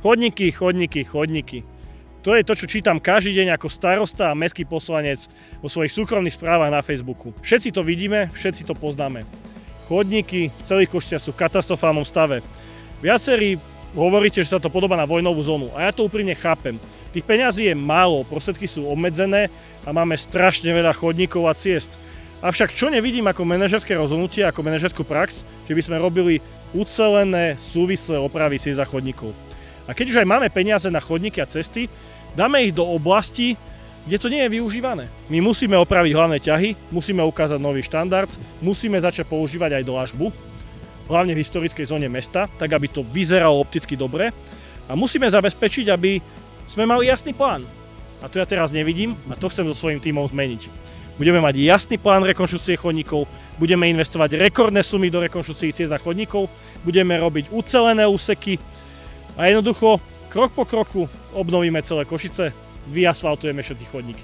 Chodníky, chodníky, chodníky. To je to, čo čítam každý deň ako starosta a mestský poslanec vo svojich súkromných správach na Facebooku. Všetci to vidíme, všetci to poznáme. Chodníky v celých Košiciach sú v katastrofálnom stave. Viacerí hovoríte, že sa to podobá na vojnovú zónu a ja to úprimne chápem. Tých peňazí je málo, prostriedky sú obmedzené a máme strašne veľa chodníkov a ciest. Avšak čo nevidím ako manažerské rozhodnutie, ako manažerskú prax, že by sme robili ucelené, súvislé opravy ciest a chodníkov. A keď už aj máme peniaze na chodníky a cesty, dáme ich do oblasti, kde to nie je využívané. My musíme opraviť hlavné ťahy, musíme ukázať nový štandard, musíme začať používať aj dlažbu, hlavne v historickej zóne mesta, tak aby to vyzeralo opticky dobre. A musíme zabezpečiť, aby sme mali jasný plán. A to ja teraz nevidím a to chcem so svojím tímom zmeniť. Budeme mať jasný plán rekonštrukcie chodníkov, budeme investovať rekordné sumy do rekonštrukcií ciest a chodníkov, budeme robiť ucelené úseky a jednoducho krok po kroku obnovíme celé Košice, vyasfaltujeme všetky chodníky.